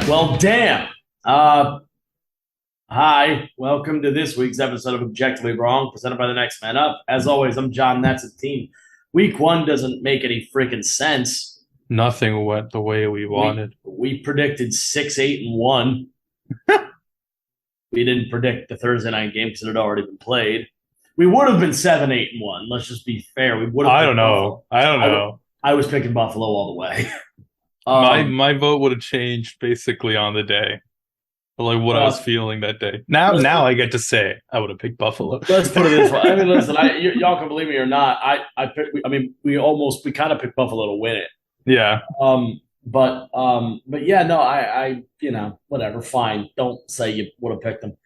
Well, damn. Hi, welcome to this week's episode of Objectively Wrong, presented by the Next Man Up. As always, I'm John. That's the team. Week one doesn't make any freaking sense. Nothing went the way we wanted. We predicted 6-8-1. We didn't predict the Thursday night game because it had already been played. We would have been 7-8-1. Let's just be fair. We would have. I don't know. I was picking Buffalo all the way. My vote would have changed basically on the day, like what I was feeling that day. Now I get to say I would have picked Buffalo. Let's put it this way. I mean, listen, y'all can believe me or not. We kind of picked Buffalo to win it. Yeah. But yeah, no, I whatever, fine. Don't say you would have picked them.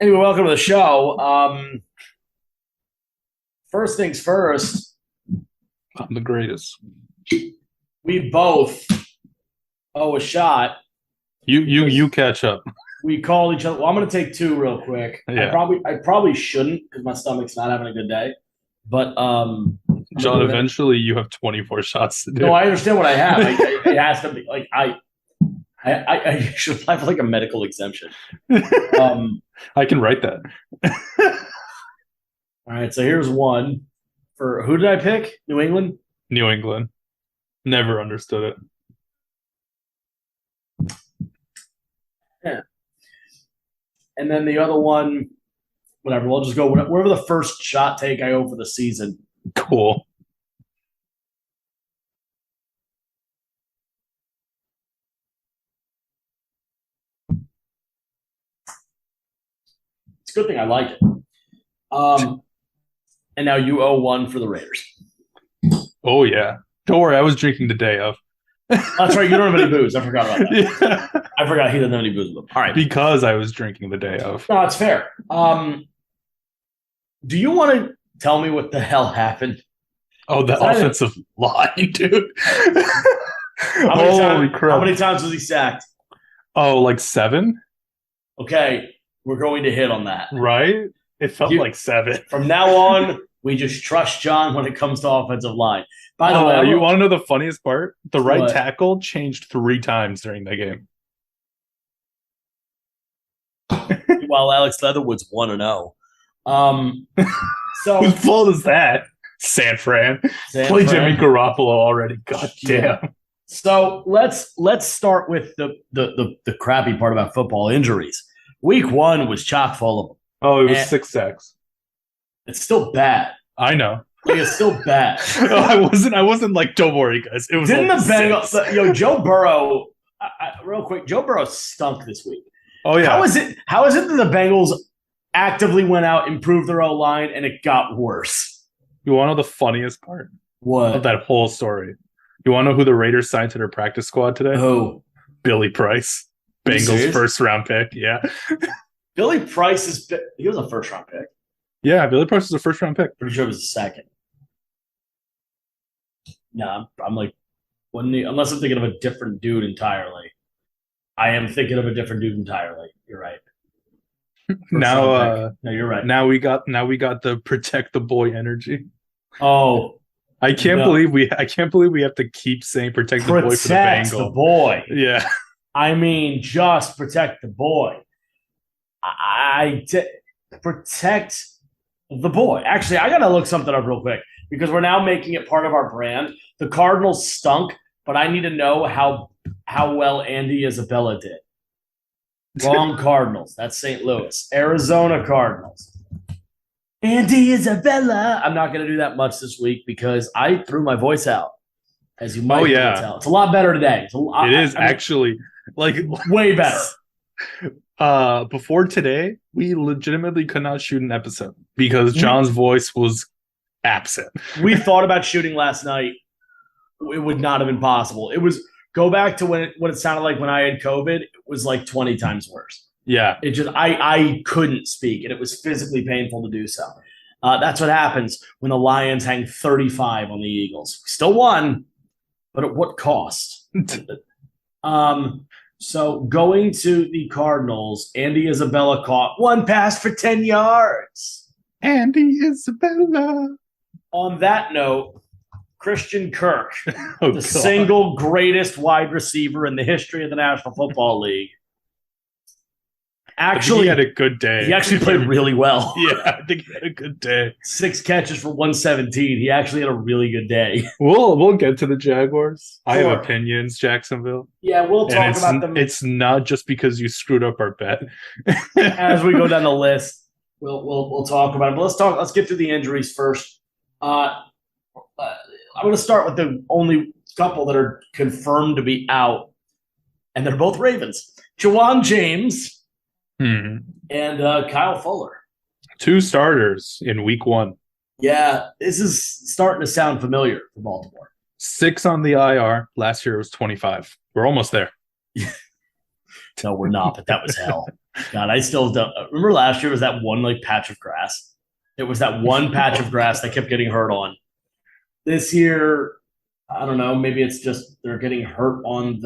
Anyway, welcome to the show. First things first. I'm the greatest. We both owe a shot. You catch up. We call each other. Well, I'm going to take two real quick. Yeah. I probably shouldn't because my stomach's not having a good day. But John, eventually you have 24 shots to do. No, I understand what I have. It has to be like I should apply for like a medical exemption. I can write that. All right, so here's one for who did I pick? New England. New England. Never understood it. Yeah. And then the other one, whatever. We'll just go whatever the first shot take I owe for the season. Cool. It's a good thing I like it. And now you owe one for the Raiders. Oh yeah. Don't worry, I was drinking the day of. That's right. You don't have any booze. I forgot about that. Yeah. I forgot he doesn't have any booze with him. All right. Because I was drinking the day of. No, it's fair. Do you want to tell me what the hell happened? Oh, the offensive line, dude. Holy crap. How many times was he sacked? Oh, like 7? Okay. We're going to hit on that. Right? It felt like 7. From now on, we just trust John when it comes to offensive line. By the way, you want to know the funniest part? The right tackle changed 3 times during the game. While Alex Leatherwood's 1-0. So whose fault is that? San Fran. Play Jimmy Garoppolo already. God damn. So let's start with the crappy part about football, injuries. Week 1 was chock full of them. Oh, it was 6 sacks. It's still bad. I know. Like, it's still bad. I wasn't like, don't worry, guys. It was. Didn't the Bengals? Joe Burrow. Real quick, Joe Burrow stunk this week. Oh yeah. How is it that the Bengals actively went out, improved their O-line, and it got worse? You want to know the funniest part? What? Of that whole story? You want to know who the Raiders signed to their practice squad today? Who? Billy Price, Bengals first-round pick. Yeah. Billy Price he was a first-round pick. Yeah, Billy Price was a first-round pick. Pretty sure it was a second. No, I'm like, unless I'm thinking of a different dude entirely. I am thinking of a different dude entirely. You're right. No, you're right. Now we got the protect the boy energy. Oh, I can't believe we have to keep saying protect the boy for the Bengals. The boy. Yeah. I mean, just protect the boy. Protect the boy. Actually, I gotta look something up real quick because we're now making it part of our brand. The Cardinals stunk, but I need to know how well Andy Isabella did. Wrong Cardinals. That's St. Louis. Arizona Cardinals. Andy Isabella. I'm not going to do that much this week because I threw my voice out, as you might tell. It's a lot better today. It is actually like way better. Before today, we legitimately could not shoot an episode because John's voice was absent. We thought about shooting last night. It would not have been possible. It was go back to what it sounded like when I had COVID. It was like 20 times worse. Yeah. It just I couldn't speak, and it was physically painful to do so. That's what happens when the Lions hang 35 on the Eagles. Still won, but at what cost? So going to the Cardinals, Andy Isabella caught one pass for 10 yards. Andy Isabella. On that note, Christian Kirk, Oh, the God. single greatest wide receiver in the history of the National Football League. Actually, he had a good day. He actually played really well. Yeah, I think he had a good day. 6 catches for 117. He actually had a really good day. We'll get to the Jaguars. I Sure. have opinions, Jacksonville. Yeah, we'll talk about them It's not just because you screwed up our bet. as we go down the list. We'll talk about it. But let's get through the injuries first. I'm going to start with the only couple that are confirmed to be out, and they're both Ravens. Jawan James and Kyle Fuller. 2 starters in week 1. Yeah, this is starting to sound familiar for Baltimore. 6 on the IR. Last year it was 25. We're almost there. No, we're not, but that was hell. God, I still don't remember last year was that one like patch of grass. It was that one patch of grass that kept getting hurt on. This year, I don't know, maybe it's just they're getting hurt on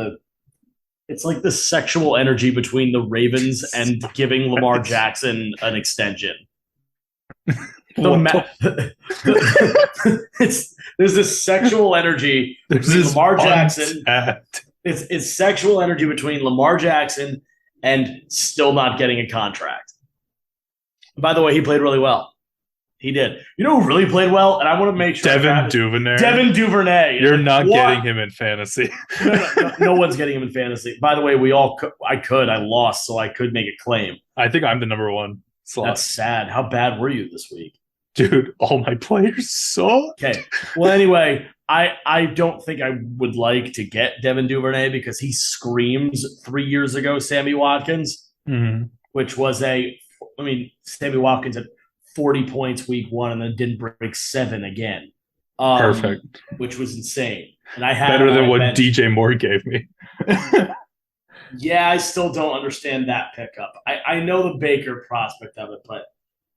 it's like the sexual energy between the Ravens and giving Lamar Jackson an extension. There's this sexual energy between Lamar Jackson. It's sexual energy between Lamar Jackson and still not getting a contract. By the way, he played really well. He did. You know who really played well? And I want to make sure. Devin Duvernay. Devin Duvernay. You're not getting him in fantasy. No one's getting him in fantasy. By the way, I lost, so I could make a claim. I think I'm the number 1 slot. That's sad. How bad were you this week? Dude, all my players suck. Okay. Well, anyway, I don't think I would like to get Devin Duvernay because he screams 3 years ago Sammy Watkins, which was Sammy Watkins had 40 points week 1 and then didn't break 7 again. Perfect. Which was insane. And I had better than what DJ Moore gave me. Yeah, I still don't understand that pickup. I know the Baker prospect of it, but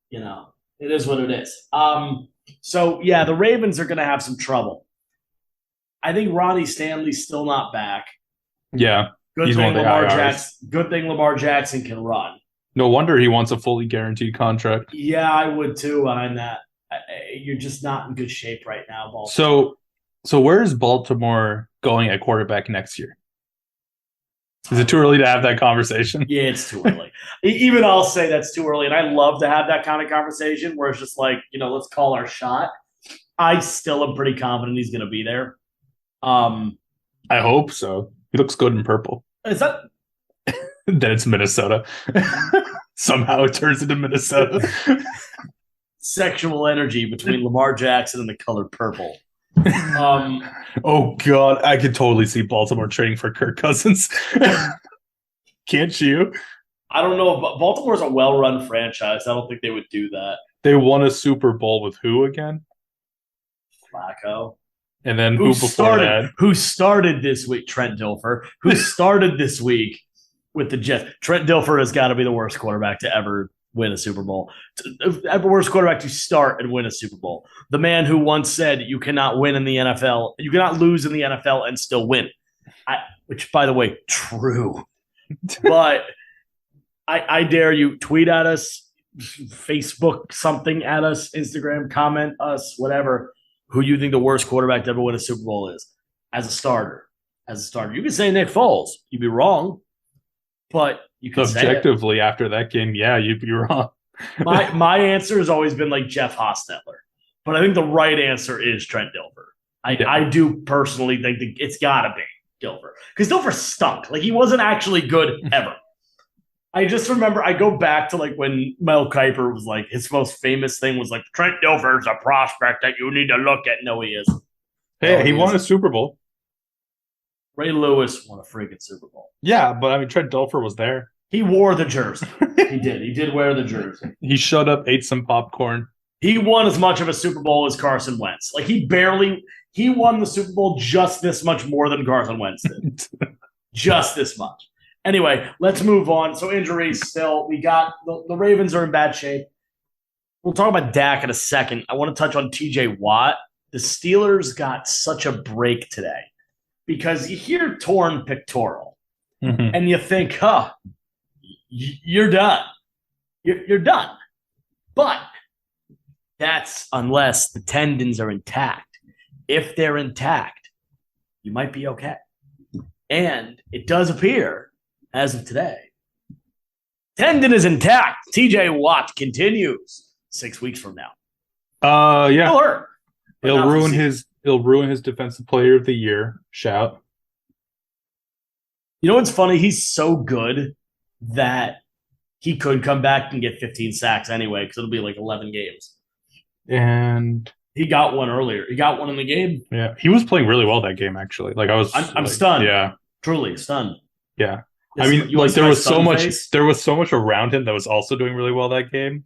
it is what it is. So yeah, the Ravens are going to have some trouble. I think Ronnie Stanley's still not back. Yeah, Good thing Lamar Jackson can run. No wonder he wants a fully guaranteed contract. Yeah, I would too behind that. You're just not in good shape right now, Baltimore. So where is Baltimore going at quarterback next year? Is it too early to have that conversation? Yeah, it's too early. Even I'll say that's too early, and I love to have that kind of conversation where it's just like, let's call our shot. I still am pretty confident he's going to be there. I hope so. He looks good in purple. Is that? Then it's Minnesota. Somehow it turns into Minnesota. Sexual energy between Lamar Jackson and the color purple. Oh God, I could totally see Baltimore trading for Kirk Cousins. Can't you? I don't know. Baltimore's a well-run franchise. I don't think they would do that. They won a Super Bowl with who again? Flacco. And then who before that? Who started this week? Trent Dilfer. Who started this week with the Jets? Trent Dilfer has got to be the worst quarterback to ever win a Super Bowl. The worst quarterback to start and win a Super Bowl. The man who once said you cannot win in the NFL, you cannot lose in the NFL and still win. Which, by the way, true. But I dare you, tweet at us, Facebook something at us, Instagram, comment us, whatever, who you think the worst quarterback to ever win a Super Bowl is as a starter. You can say Nick Foles. You'd be wrong. But you can objectively after that game, yeah, you'd be wrong. my answer has always been like Jeff Hostetler, but I think the right answer is Trent Dilfer. I do personally think that it's got to be Dilfer because Dilfer stunk. Like he wasn't actually good ever. I just remember I go back to like when Mel Kiper was like his most famous thing was like Trent Dilfer is a prospect that you need to look at. No, he isn't. Hey, he won a Super Bowl. Ray Lewis won a freaking Super Bowl. Yeah, but I mean, Trent Dilfer was there. He wore the jersey. He did. He did wear the jersey. He showed up, ate some popcorn. He won as much of a Super Bowl as Carson Wentz. Like he won the Super Bowl just this much more than Carson Wentz did. Just this much. Anyway, let's move on. So injuries still. We got the Ravens are in bad shape. We'll talk about Dak in a second. I want to touch on TJ Watt. The Steelers got such a break today. Because you hear torn pectoral, and you think, you're done. You're done. But That's unless the tendons are intact. If they're intact, you might be okay. And it does appear, as of today, tendon is intact. TJ Watt continues 6 weeks from now. Yeah. He'll hurt. It'll ruin his defensive player of the year. Shout. You know what's funny? He's so good that he could come back and get 15 sacks anyway, because it'll be like 11 games. And he got one earlier. He got one in the game. Yeah, he was playing really well that game, actually. I'm stunned. Yeah, truly stunned. Yeah, I mean, like there was so much around him that was also doing really well that game.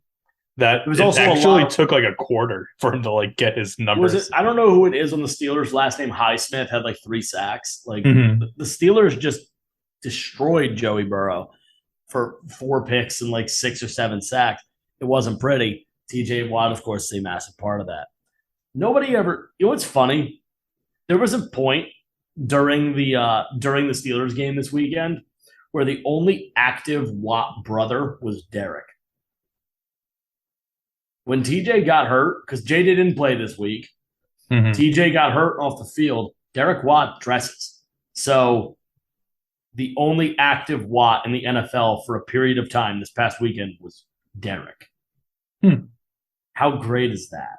That it was also actually took like a quarter for him to like get his numbers. I don't know who it is on the Steelers. Last name Highsmith had like 3 sacks. Like the Steelers just destroyed Joey Burrow for 4 picks and like 6 or 7 sacks. It wasn't pretty. TJ Watt, of course, is a massive part of that. Nobody ever. You know what's funny? There was a point during the Steelers game this weekend where the only active Watt brother was Derek. When TJ got hurt, because JJ didn't play this week, TJ got hurt off the field. Derek Watt dresses. So the only active Watt in the NFL for a period of time this past weekend was Derek. How great is that?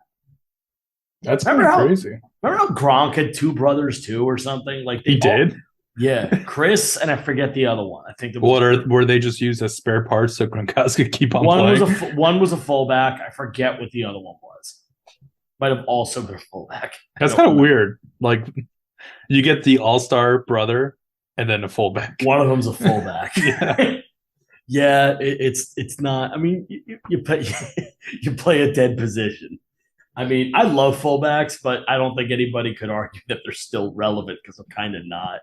That's crazy. Remember how Gronk had 2 brothers too, or something? Like he did. Yeah, Chris and I forget the other one. I think were they just used as spare parts so Gronkowski could keep on playing? One was a fullback. I forget what the other one was. Might have also been a fullback. That's kind of weird. Like you get the all-star brother and then a fullback. One of them's a fullback. Yeah, it's not. I mean, you play a dead position. I mean, I love fullbacks, but I don't think anybody could argue that they're still relevant because I'm kind of not.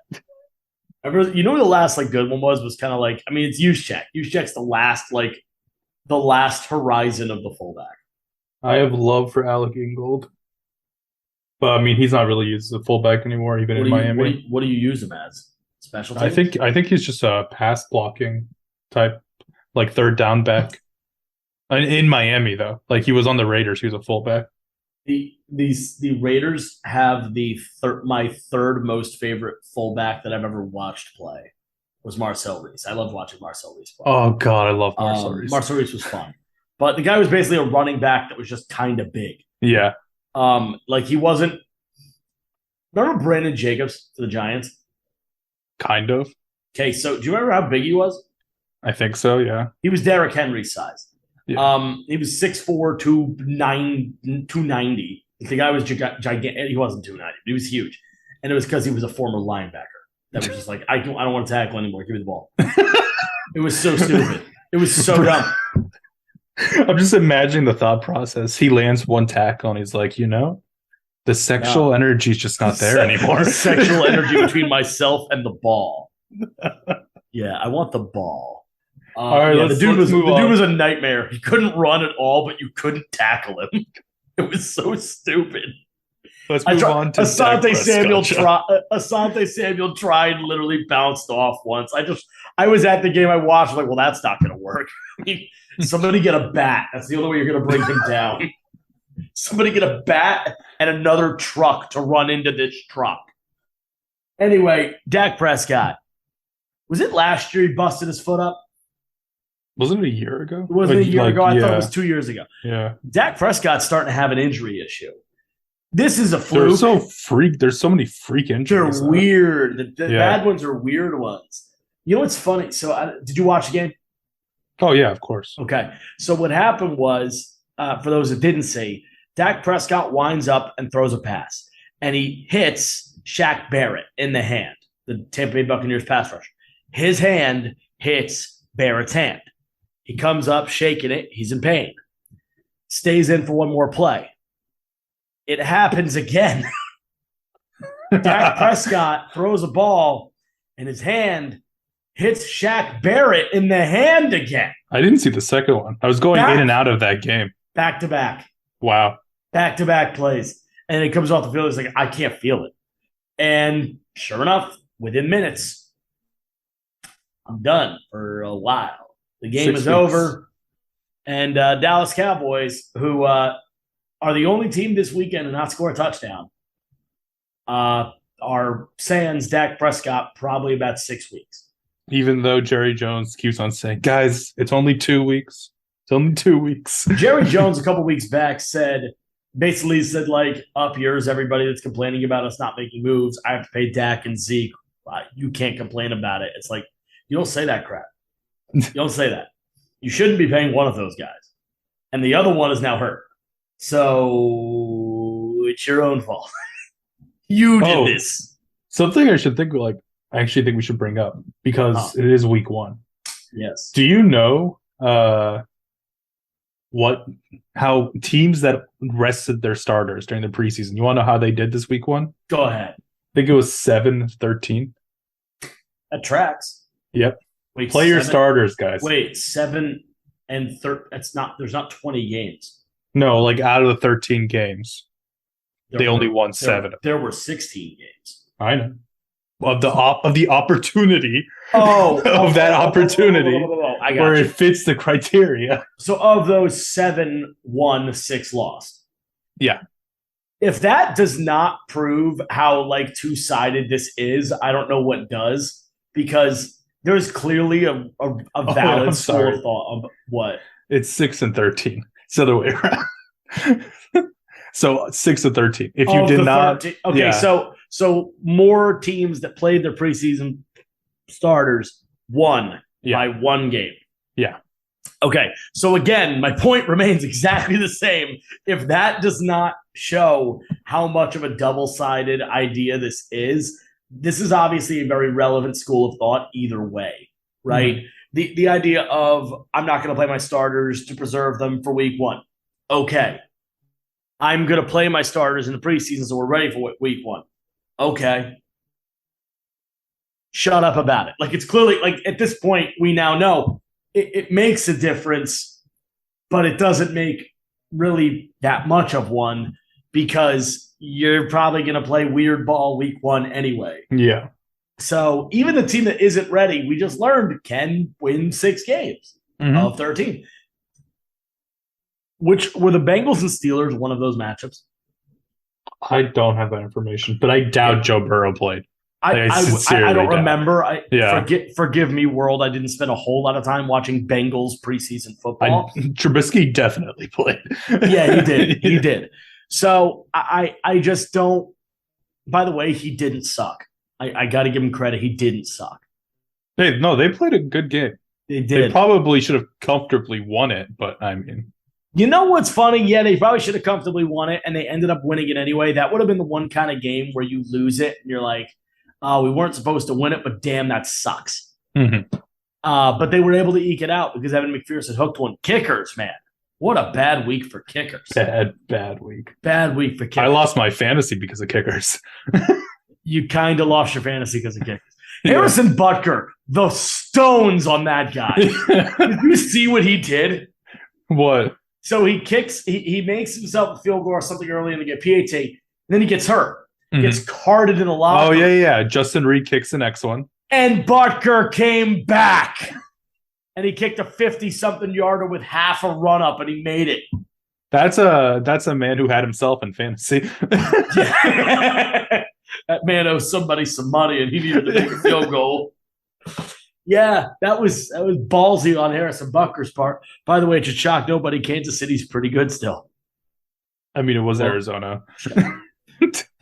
You know what the last like good one was kind of like, I mean, it's Juszczyk. Juszczyk's the last horizon of the fullback. I have love for Alec Ingold, but I mean, he's not really used as a fullback anymore, even in Miami. What do you use him as? Special teams? I think he's just a pass blocking type, like third down back. In Miami though, like he was on the Raiders, he was a fullback. The Raiders have my third most favorite fullback that I've ever watched play was Marcel Reese. I loved watching Marcel Reese play. Oh God, I love Marcel Reese. Marcel Reese was fun, but the guy was basically a running back that was just kind of big. Yeah. Like he wasn't. Remember Brandon Jacobs for the Giants? Kind of. Okay, so do you remember how big he was? I think so. Yeah. He was Derrick Henry's size. Yeah. He was 6'4", 290. The guy was gigantic. He wasn't 290, but he was huge. And it was because he was a former linebacker that was just like, I don't want to tackle anymore. Give me the ball. It was so stupid. It was so dumb. I'm just imagining the thought process. He lands one tackle and he's like, the sexual energy is just not there anymore. The sexual energy between myself and the ball. Yeah, I want the ball. All right, the dude was a nightmare. He couldn't run at all, but you couldn't tackle him. It was so stupid. Let's move on to Asante Samuel tried, literally bounced off once. I was at the game. I watched. Like, well, that's not going to work. I mean, somebody get a bat. That's the only way you're going to bring him down. Somebody get a bat and another truck to run into this truck. Anyway, Dak Prescott. Was it last year he busted his foot up? Wasn't it a year ago? It wasn't a year ago. I thought it was 2 years ago. Yeah. Dak Prescott's starting to have an injury issue. This is a fluke. There's so many freak injuries. They're weird. The bad ones are weird ones. You know what's funny? So did you watch the game? Oh, yeah, of course. Okay. So what happened was, for those that didn't see, Dak Prescott winds up and throws a pass. And he hits Shaq Barrett in the hand, the Tampa Bay Buccaneers pass rush. His hand hits Barrett's hand. He comes up shaking it. He's in pain. Stays in for one more play. It happens again. Dak Prescott throws a ball, and his hand hits Shaq Barrett in the hand again. I didn't see the second one. I was going in and out of that game. Back to back. Wow. Back to back plays. And it comes off the field. He's like, I can't feel it. And sure enough, within minutes, I'm done for a while. The game is over. And Dallas Cowboys, who are the only team this weekend to not score a touchdown. Are sans Dak Prescott probably about 6 weeks. Even though Jerry Jones keeps on saying, guys, it's only 2 weeks. It's only 2 weeks. Jerry Jones a couple weeks back basically said, like, up yours, everybody that's complaining about us not making moves. I have to pay Dak and Zeke. You can't complain about it. It's like, you don't say that crap. You don't say that. You shouldn't be paying one of those guys. And the other one is now hurt. So it's your own fault. You did this. Something I should think I actually think we should bring up because it is week 1. Yes. Do you know how teams that rested their starters during the preseason? You want to know how they did this week 1? Go ahead. I think it was 7-13. That tracks. Yep. Wait, play your starters, guys. Wait, 7 and 13. There's not 20 games. No, like out of the 13 games, they only won 7. There were 16 games. I know. Of the opportunity. Of that opportunity. I got where you. It fits the criteria. So of those 7 won, 6 lost. Yeah. If that does not prove how two-sided this is, I don't know what does, because there's clearly a valid school of thought of what. It's 6 and 13. It's the other way around. So 6 and 13. If you did not, 13, okay. Yeah. So more teams that played their preseason starters won by 1 game. Yeah. Okay. So again, my point remains exactly the same. If that does not show how much of a double-sided idea this is obviously a very relevant school of thought either way, right? Mm-hmm. The idea of I'm not going to play my starters to preserve them for week 1. Okay. I'm going to play my starters in the preseason so we're ready for week 1. Okay. Shut up about it. It's clearly, at this point, we now know it makes a difference, but it doesn't make really that much of one because you're probably going to play weird ball week 1 anyway. Yeah. So even the team that isn't ready, we just learned, can win 6 games of 13. Which were the Bengals and Steelers one of those matchups? I don't have that information, but I doubt Joe Burrow played. I don't remember. Forgive me, world. I didn't spend a whole lot of time watching Bengals preseason football. Trubisky definitely played. Yeah, he did. He did. So I just don't. By the way, he didn't suck. I got to give him credit. He didn't suck. They played a good game. They did. They probably should have comfortably won it, but I mean. You know what's funny? Yeah, they probably should have comfortably won it, and they ended up winning it anyway. That would have been the one kind of game where you lose it, and you're like, we weren't supposed to win it, but damn, that sucks. Mm-hmm. But they were able to eke it out because Evan McPherson hooked one. Kickers, man. What a bad week for kickers. Bad week. Bad week for kickers. I lost my fantasy because of kickers. You kind of lost your fantasy because of kickers. Yeah. Harrison Butker, the stones on that guy. Did you see what he did? What? So he kicks, he makes himself a field goal or something early in the game, PAT, and then he gets hurt. Gets carted in the locker. Oh, yeah. Justin Reed kicks the next one. And Butker came back. And he kicked a 50-something yarder with half a run-up, and he made it. That's a man who had himself in fantasy. That man owes somebody some money, and he needed to make a field goal. Yeah, that was ballsy on Harrison Butker's part. By the way, it should shock nobody. Kansas City's pretty good still. I mean, it was Arizona.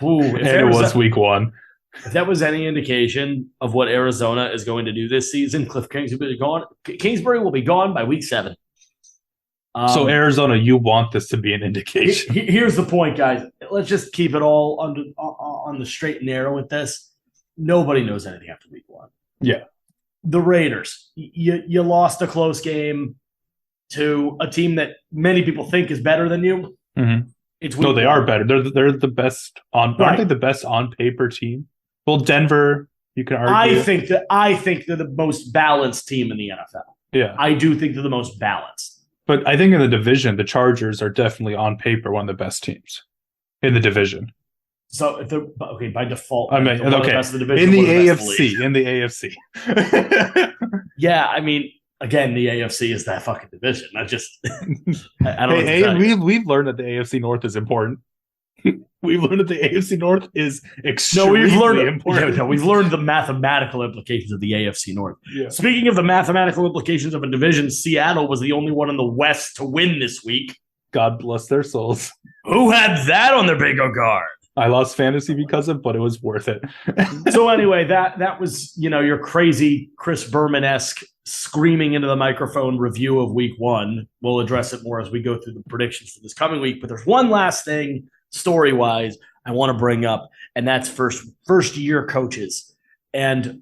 Ooh, and it was week 1. If that was any indication of what Arizona is going to do this season, Cliff Kingsbury will be gone by week 7. So Arizona, you want this to be an indication. Here's the point, guys. Let's just keep it all on the straight and narrow with this. Nobody knows anything after week 1. Yeah. The Raiders, you lost a close game to a team that many people think is better than you. Mm-hmm. No, they are better. They're the best aren't they the best on paper team? Well, Denver, you can argue. I think they're the most balanced team in the NFL. Yeah, I do think they're the most balanced. But I think in the division, the Chargers are definitely on paper one of the best teams in the division. So if they're by default, I mean, okay, in the AFC, Yeah, I mean, again, the AFC is that fucking division. I don't. We've learned that the AFC North is important. We've learned that the AFC North is extremely important. We've learned the mathematical implications of the AFC North. Yeah. Speaking of the mathematical implications of a division, Seattle was the only one in the West to win this week. God bless their souls. Who had that on their bingo card? I lost fantasy because of it, but it was worth it. So anyway, that was, your crazy Chris Berman-esque screaming into the microphone review of week 1. We'll address it more as we go through the predictions for this coming week. But there's one last thing story-wise I want to bring up, and that's first-year coaches. And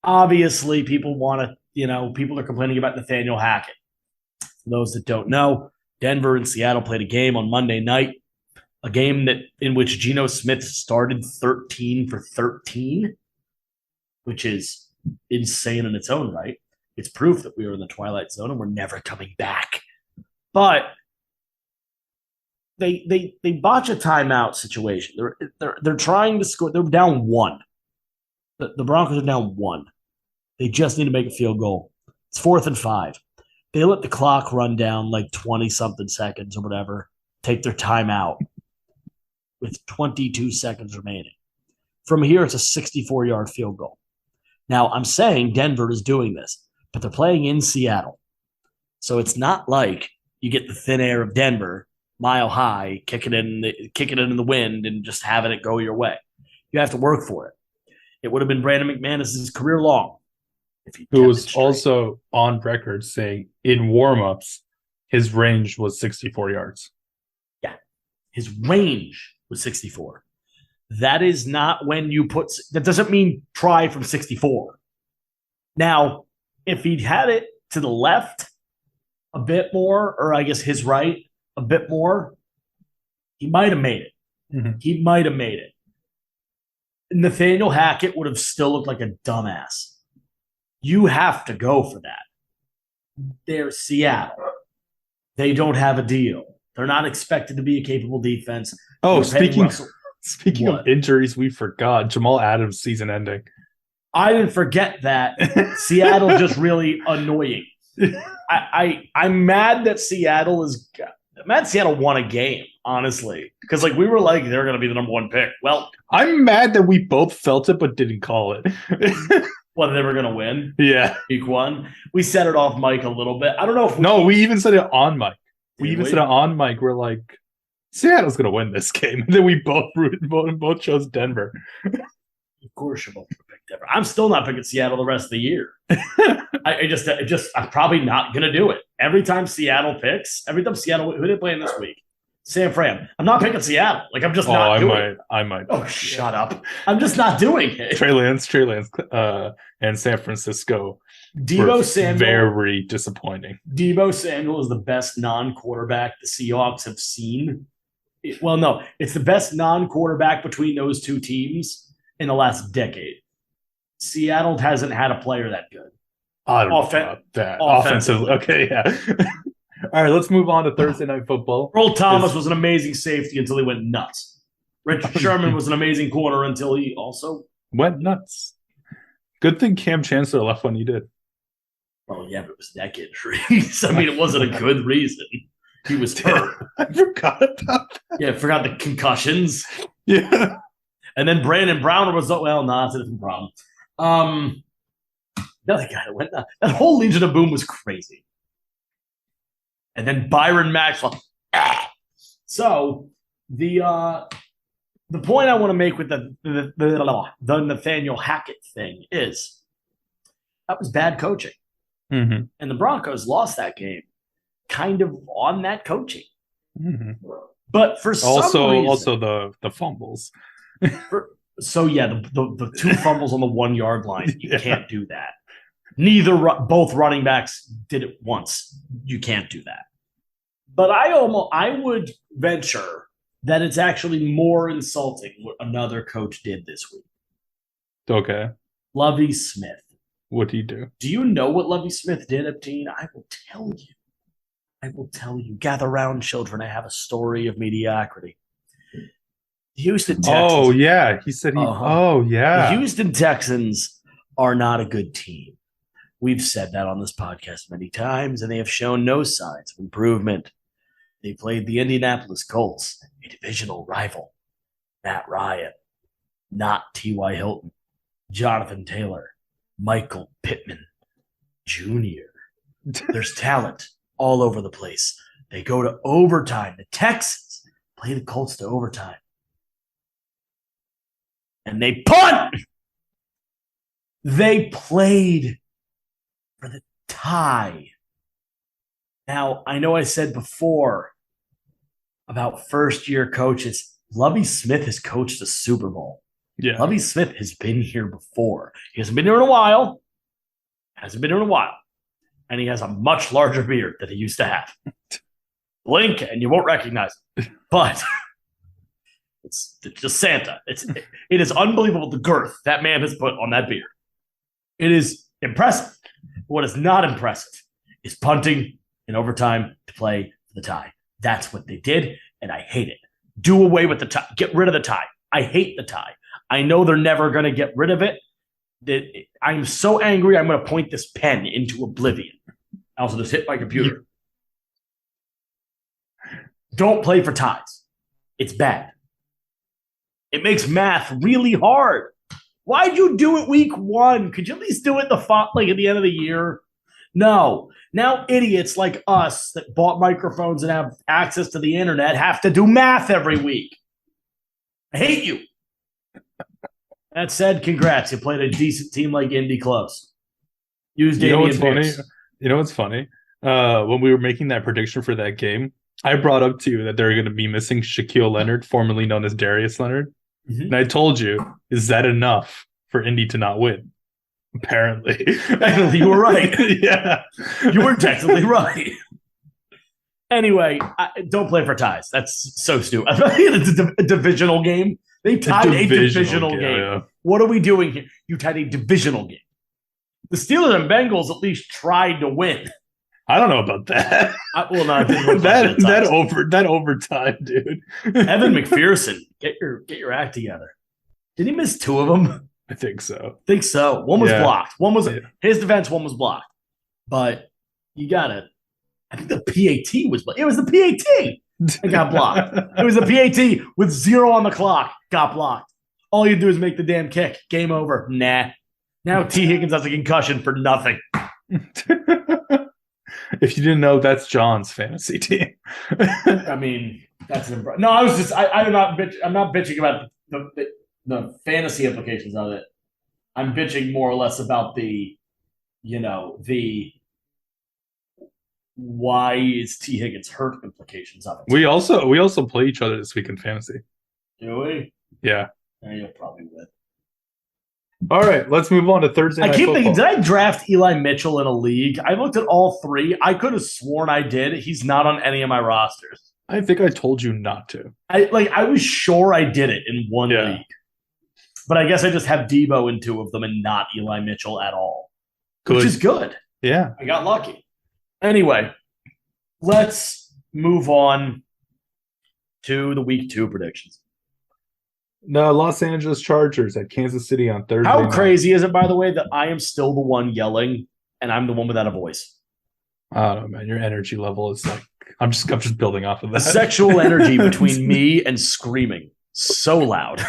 obviously people want to, people are complaining about Nathaniel Hackett. For those that don't know, Denver and Seattle played a game on Monday night, a game in which Geno Smith started 13 for 13, which is insane in its own right. It's proof that we are in the twilight zone and we're never coming back. But they botch a timeout situation. They're trying to score. They're down 1. The Broncos are down 1. They just need to make a field goal. It's 4th and 5. They let the clock run down like 20-something seconds or whatever, take their timeout with 22 seconds remaining. From here, it's a 64-yard field goal. Now, I'm saying Denver is doing this, but they're playing in Seattle. So it's not like you get the thin air of Denver, mile high, kicking it in the wind and just having it go your way. You have to work for it. It would have been Brandon McManus's career long. Who was also on record saying in warm-ups, his range was 64 yards. Yeah, his range was 64. That is not when you put – that doesn't mean try from 64. Now, if he'd had it to the left a bit more, or I guess his right a bit more, he might have made it. Mm-hmm. He might have made it. Nathaniel Hackett would have still looked like a dumbass. You have to go for that. They're Seattle. They don't have a deal. They're not expected to be a capable defense. Oh, speaking of injuries, we forgot Jamal Adams season ending. I didn't forget that. Seattle just really annoying. I'm mad that Seattle won a game, honestly. Because we were like, they're going to be the number 1 pick. Well, I'm mad that we both felt it but didn't call it. What, they were going to win? Yeah. Week 1. We set it off mic a little bit. I don't know if we even said it on mic. Said it on mic. We're like, Seattle's going to win this game. And then we both chose Denver. Of course you're both going to pick Denver. I'm still not picking Seattle the rest of the year. I'm probably not going to do it. Every time Seattle, who did they play in this week? San Fran. I'm not picking Seattle. I'm just not doing it. I might. Oh, shut up. I'm just not doing it. Trey Lance, and San Francisco. Deebo Samuel. Very disappointing. Deebo Samuel is the best non-quarterback the Seahawks have seen. Well, no. It's the best non-quarterback between those two teams in the last decade. Seattle hasn't had a player that good. I don't know about that. Offensively. Okay, yeah. All right, let's move on to Thursday Night Football. Earl Thomas was an amazing safety until he went nuts. Richard Sherman was an amazing corner until he also went nuts. Good thing Cam Chancellor left when he did. Oh, yeah, but it was neck injuries. I mean, it wasn't a good reason. He was hurt. I forgot about that. Yeah, I forgot the concussions. Yeah. And then Brandon Browner was, that's a different problem. Another guy that went nuts. That whole Legion of Boom was crazy. And then Byron Maxwell. So the point I want to make with the Nathaniel Hackett thing is that was bad coaching. Mm-hmm. And the Broncos lost that game kind of on that coaching. Mm-hmm. But for some reason... Also the fumbles. The 2 fumbles on the 1 yard line. You can't do that. Both running backs did it once. You can't do that. But I would venture that it's actually more insulting what another coach did this week. Okay. Lovie Smith. What'd he do? Do you know what Lovie Smith did, Epstein? I will tell you. Gather round, children. I have a story of mediocrity. Houston Texans. Oh, yeah. He said The Houston Texans are not a good team. We've said that on this podcast many times, and they have shown no signs of improvement. They played the Indianapolis Colts, a divisional rival. Matt Ryan, not T.Y. Hilton, Jonathan Taylor, Michael Pittman Jr. There's talent all over the place. They go to overtime. The Texans play the Colts to overtime. And they punt. They played for the tie. Now, I know I said before about first-year coaches. Lovie Smith has coached a Super Bowl. Yeah. Lovie Smith has been here before. He hasn't been here in a while. And he has a much larger beard than he used to have. Blink and you won't recognize him. But it's just Santa. It is unbelievable the girth that man has put on that beard. It is impressive. What is not impressive is punting in overtime to play the tie. That's what they did, and I hate it. Do away with the tie. Get rid of the tie. I hate the tie. I know they're never going to get rid of it. I'm so angry, I'm going to point this pen into oblivion. I also just hit my computer. Don't play for ties. It's bad. It makes math really hard. Why'd you do it week 1? Could you at least do it at the end of the year? No. Now idiots like us that bought microphones and have access to the internet have to do math every week. I hate you. That said, congrats. You played a decent team like Indy close. Use Damian Pierce. You know what's funny? When we were making that prediction for that game, I brought up to you that they're going to be missing Shaquille Leonard, formerly known as Darius Leonard. Mm-hmm. And I told you, is that enough for Indy to not win? Apparently. You were right. Yeah. You were technically right. Anyway, don't play for ties. That's so stupid. It's a divisional game. They tied a divisional game. Yeah. What are we doing here? You tied a divisional game. The Steelers and Bengals at least tried to win. I don't know about that. that overtime, dude. Evan McPherson, get your act together. Did he miss 2 of them? I think so. One was blocked. One was his defense. One was blocked. But you gotta. I think the PAT was blocked. It was the PAT. It got blocked. It was the PAT with 0 on the clock. Got blocked. All you do is make the damn kick. Game over. Nah. Now T. Higgins has a concussion for nothing. If you didn't know, that's John's fantasy team. I mean, that's no. I was just. I'm not bitching about the fantasy implications of it. I'm bitching more or less about the why is T. Higgins hurt implications of it. We also play each other this week in fantasy. Do we? Yeah. You'll probably win. All right, let's move on to Thursday Night Football. Thinking, did I draft Eli Mitchell in a league? I looked at all 3. I could have sworn I did. He's not on any of my rosters. I think I told you not to. I was sure I did it in one league. But I guess I just have Debo in 2 of them and not Eli Mitchell at all. Good. Which is good. Yeah. I got lucky. Anyway, let's move on to the week 2 predictions. The Los Angeles Chargers at Kansas City on Thursday. How crazy is it, by the way, that I am still the one yelling and I'm the one without a voice? I don't know, man. Your energy level is like I'm just building off of that. The sexual energy between me and screaming so loud.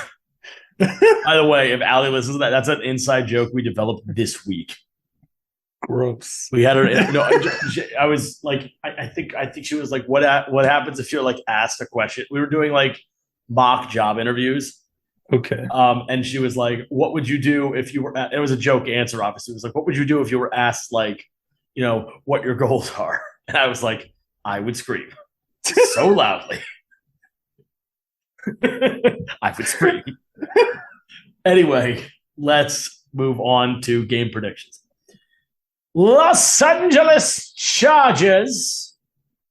By the way, if Allie listens to that, that's an inside joke we developed this week. Gross. We had her. I was like, I think she was like, what happens if you're like asked a question? We were doing like mock job interviews. Okay. And she was like, what would you do if you were, it was a joke answer, obviously. It was like, what would you do if you were asked, like, what your goals are? And I was like, I would scream so loudly. I would scream. Anyway, let's move on to game predictions. Los Angeles Chargers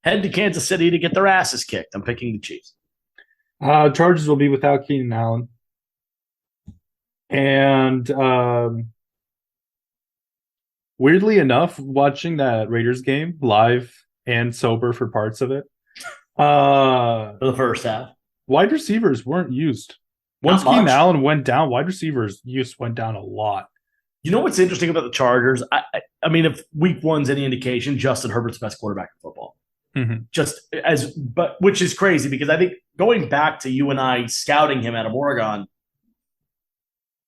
head to Kansas City to get their asses kicked. I'm picking the Chiefs. Chargers will be without Keenan Allen. And weirdly enough, watching that Raiders game live and sober for parts of it. For the first half. Wide receivers weren't used. Once Keenan Allen went down, wide receivers use went down a lot. You know what's interesting about the Chargers? I mean, if week one's any indication, Justin Herbert's the best quarterback in football. But which is crazy because I think going back to you and I scouting him out of Oregon,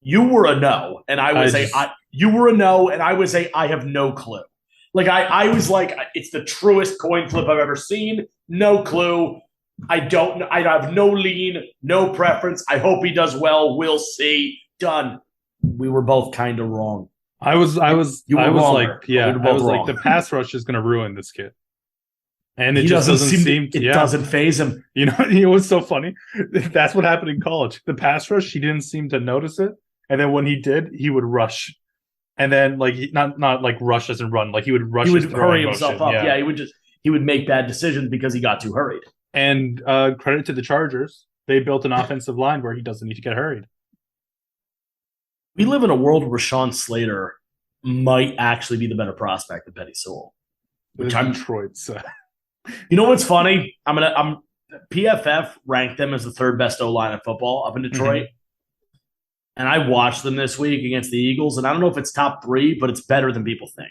you were a no, and I would say you were a no, and I would say I have no clue. Like I was like, it's the truest coin flip I've ever seen. No clue. I have no lean, no preference. I hope he does well. We'll see. Done. We were both kind of wrong. I was like, the pass rush is going to ruin this kid. And it just doesn't seem it doesn't phase him. You know what's so funny? That's what happened in college. The pass rush, he didn't seem to notice it. And then when he did, he would rush. And then like not like rush as in run, like he would rush. He would hurry himself up. Yeah, he would make bad decisions because he got too hurried. And credit to the Chargers, they built an offensive line where he doesn't need to get hurried. We live in a world where Rashawn Slater might actually be the better prospect than Penei Sewell. Which I'm Detroit. So. You know what's funny? PFF ranked them as the third best O-line in football up in Detroit. Mm-hmm. And I watched them this week against the Eagles, and I don't know if it's top 3, but it's better than people think.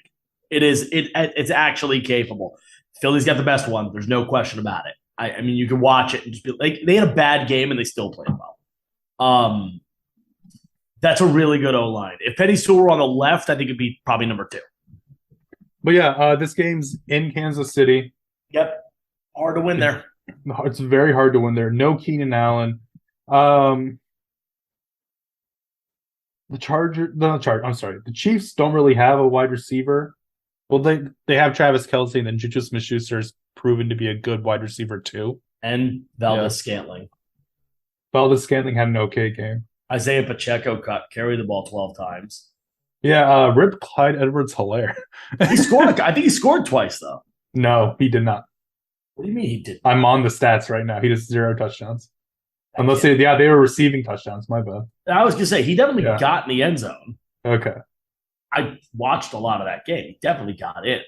It's actually capable. Philly's got the best one. There's no question about it. I mean, you can watch it and just be like, they had a bad game and they still played well. That's a really good O-line. If Penei Sewell were on the left, I think it'd be probably number 2. But yeah, this game's in Kansas City. Yep. Hard to win there. It's very hard to win there. No Keenan Allen. The Chiefs don't really have a wide receiver. Well, they have Travis Kelce, and then Juju Smith-Schuster's proven to be a good wide receiver too. And Valdez-Scantling. Valdez-Scantling had an okay game. Isaiah Pacheco carried the ball 12 times. Yeah, Rip Clyde Edwards-Helaire. He scored. I think he scored twice though. No, he did not. What do you mean he did? I'm on the stats right now. He has 0 touchdowns. Unless they were receiving touchdowns. My bad. I was gonna say he definitely got in the end zone. Okay. I watched a lot of that game. He definitely got in.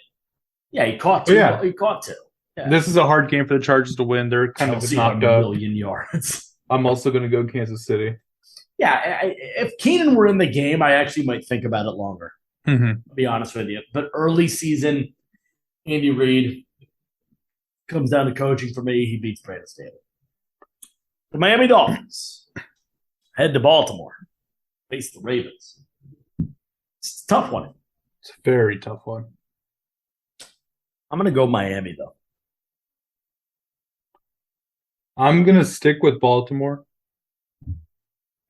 Yeah, he caught 2. Yeah. He caught 2. Yeah. This is a hard game for the Chargers to win. They're kind of knocked up. 1,000,000 yards. I'm also going to go Kansas City. Yeah, if Keenan were in the game, I actually might think about it longer. Mm-hmm. To be honest with you, but early season, Andy Reid comes down to coaching for me. He beats Brandon Staley. The Miami Dolphins head to Baltimore, face the Ravens. It's a tough one. It's a very tough one. I'm going to go Miami, though. I'm going to stick with Baltimore.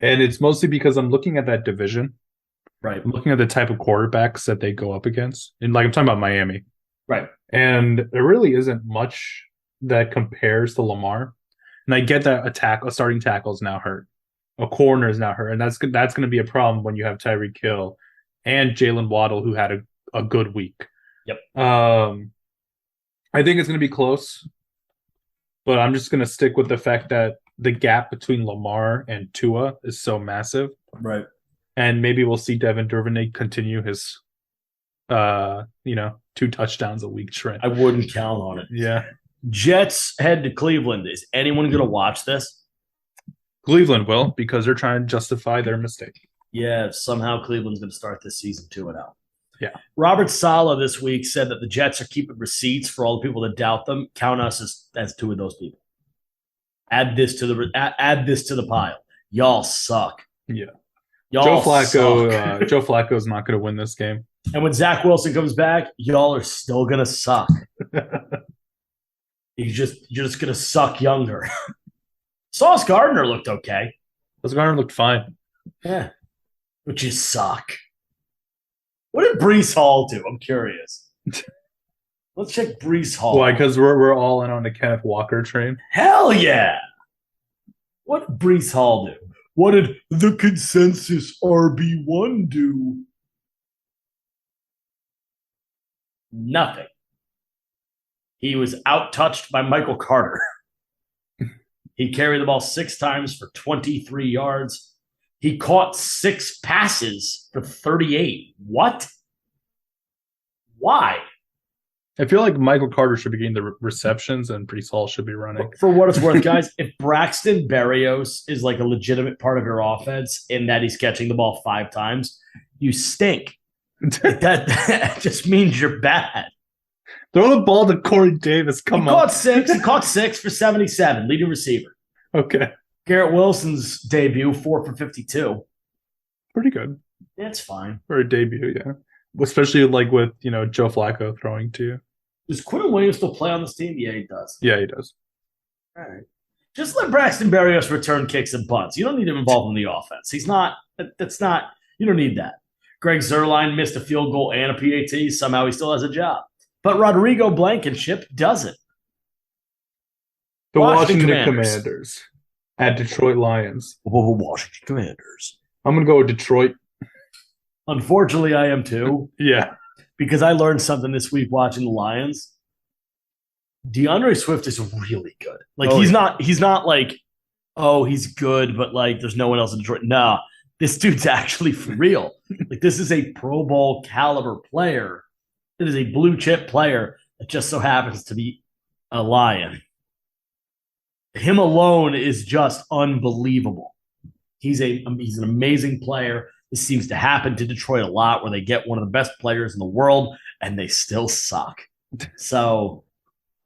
And it's mostly because I'm looking at that division. Right. I'm looking at the type of quarterbacks that they go up against. And I'm talking about Miami. Right. And there really isn't much that compares to Lamar. And I get that a starting tackle is now hurt. A corner is now hurt. And that's going to be a problem when you have Tyreek Hill and Jalen Waddle, who had a good week. Yep. I think it's going to be close. But I'm just going to stick with the fact that the gap between Lamar and Tua is so massive. Right. And maybe we'll see Devin Duvernay continue his 2 touchdowns a week trend. I wouldn't count on it. Yeah. Jets head to Cleveland. Is anyone going to watch this? Cleveland will, because they're trying to justify their mistake. Yeah, somehow Cleveland's going to start this season 2-0. Yeah. Robert Saleh this week said that the Jets are keeping receipts for all the people that doubt them. Count us as 2 of those people. Add this to the pile. Y'all suck. Yeah. Y'all Joe Flacco's not going to win this game. And when Zach Wilson comes back, y'all are still going to suck. You're just going to suck younger. Sauce Gardner looked okay. Sauce Gardner looked fine. Yeah. But you suck. What did Breece Hall do? I'm curious. Let's check Breece Hall. Why? Because we're all in on the Kenneth Walker train. Hell yeah! What did Breece Hall do? What did the consensus RB1 do? Nothing. He was out-touched by Michael Carter. He carried the ball 6 times for 23 yards. He caught 6 passes for 38. What? Why? I feel like Michael Carter should be getting the receptions and Breece Hall should be running. For what it's worth, guys, if Braxton Berrios is like a legitimate part of your offense in that he's catching the ball 5 times, you stink. That just means you're bad. Throw the ball to Corey Davis. Come He on. caught six for 77, leading receiver. Okay. Garrett Wilson's debut, 4 for 52. Pretty good That's fine. for a debut, yeah. Especially like with, Joe Flacco throwing to you. Does Quinn Williams still play on this team? Yeah, he does. Yeah, he does. All right. Just let Braxton Berrios return kicks and punts. You don't need him involved in the offense. That's not, you don't need that. Greg Zuerlein missed a field goal and a PAT. Somehow he still has a job. But Rodrigo Blankenship doesn't. The Washington Washington Commanders. Commanders at Detroit Lions. Washington Commanders. I'm going to go with Detroit. Unfortunately, I am too, Yeah. because I learned something this week watching the Lions. DeAndre Swift is really good. Like he's not like, oh, he's good, but like there's no one else in Detroit. Nah, this dude's actually for real. Like this is a Pro Bowl caliber player. It is a blue chip player that just so happens to be a Lion. Him alone is just unbelievable. He's an amazing player. This seems to happen to Detroit a lot, where they get one of the best players in the world and they still suck. So,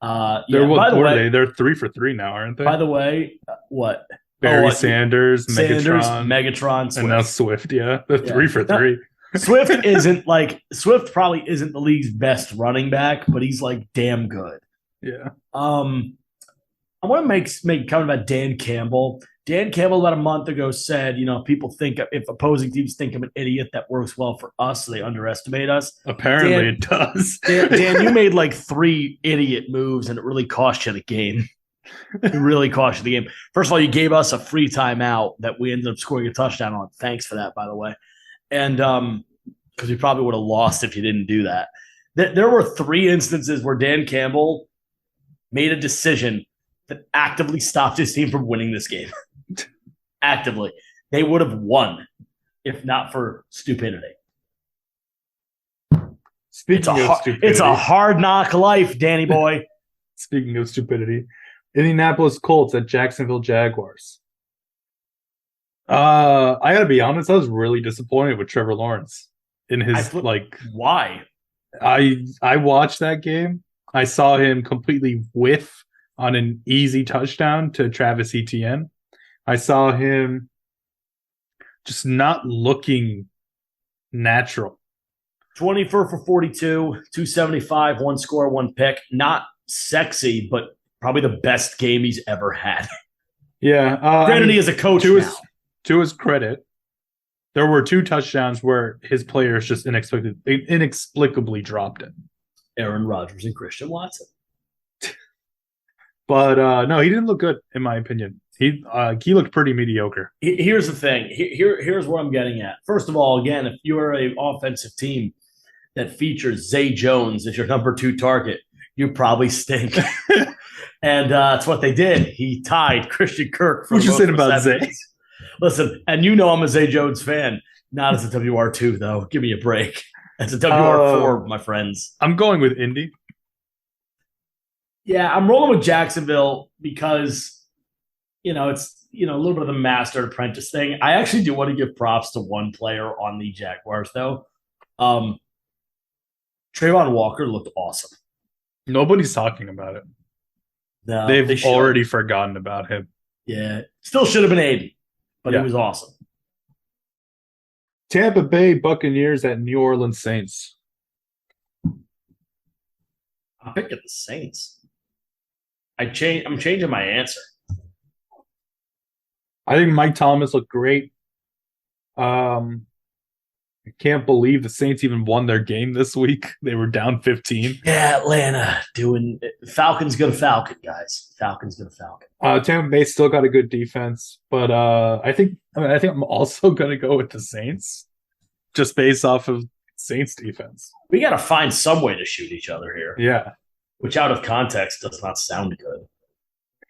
They're 3 for 3 now, aren't they? By the way, what? Barry Sanders, Sanders, Megatron, Swift. and now Swift. Yeah, they're 3 for 3. Swift probably isn't the league's best running back, but he's like damn good. Yeah. I want to make a comment about Dan Campbell. Dan Campbell about a month ago said, people think if opposing teams think I'm an idiot, that works well for us, so they underestimate us. Apparently it does. Dan, you made like 3 idiot moves, and it really cost you the game. It really cost you the game. First of all, you gave us a free timeout that we ended up scoring a touchdown on. Thanks for that, by the way. And because we probably would have lost if you didn't do that. There were 3 instances where Dan Campbell made a decision that actively stopped his team from winning this game. Actively. They would have won if not for stupidity. It's a hard knock life, Danny boy. Speaking of stupidity, Indianapolis Colts at Jacksonville Jaguars. I gotta be honest, I was really disappointed with Trevor Lawrence in his Why? I watched that game. I saw him completely whiff on an easy touchdown to Travis Etienne. I saw him just not looking natural. 24 for 42, 275, 1 score, 1 pick. Not sexy, but probably the best game he's ever had. Yeah. Granted, he is a coach now. To his credit, there were 2 touchdowns where his players just inexplicably dropped it. Aaron Rodgers and Christian Watson. But no, he didn't look good, in my opinion. He looked pretty mediocre. Here's the thing. Here's what I'm getting at. First of all, again, if you're an offensive team that features Zay Jones as your number 2 target, you probably stink. And that's what they did. He tied Christian Kirk for what you saying about Zay? Listen, and I'm a Zay Jones fan. Not as a WR2, though. Give me a break. As a WR4, my friends. I'm going with Indy. Yeah, I'm rolling with Jacksonville because, it's, a little bit of the master apprentice thing. I actually do want to give props to one player on the Jaguars, though. Trayvon Walker looked awesome. Nobody's talking about it. No, They've already forgotten about him. Yeah, still should have been 80, but Yeah. He was awesome. Tampa Bay Buccaneers at New Orleans Saints. I'm picking the Saints. I'm changing my answer. I think Mike Thomas looked great. I can't believe the Saints even won their game this week. They were down 15. Yeah, Atlanta doing Falcons gonna Falcon, guys. Falcons gonna Falcon. Tampa Bay still got a good defense, but I think I'm also gonna go with the Saints, just based off of Saints defense. We got to find some way to shoot each other here. Yeah. Which out of context does not sound good.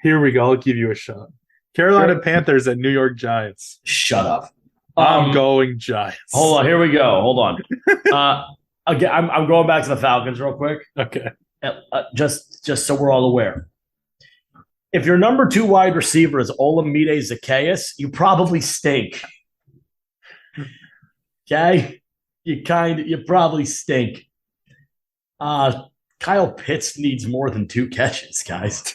Here we go. I'll give you a shot. Carolina Panthers at New York Giants. Shut up. I'm going Giants. Hold on. Here we go. Hold on. Again, I'm going back to the Falcons real quick. Okay. Just so we're all aware. If your number 2 wide receiver is Olamide Zaccheaus, you probably stink. Okay? you probably stink. Kyle Pitts needs more than 2 catches, guys.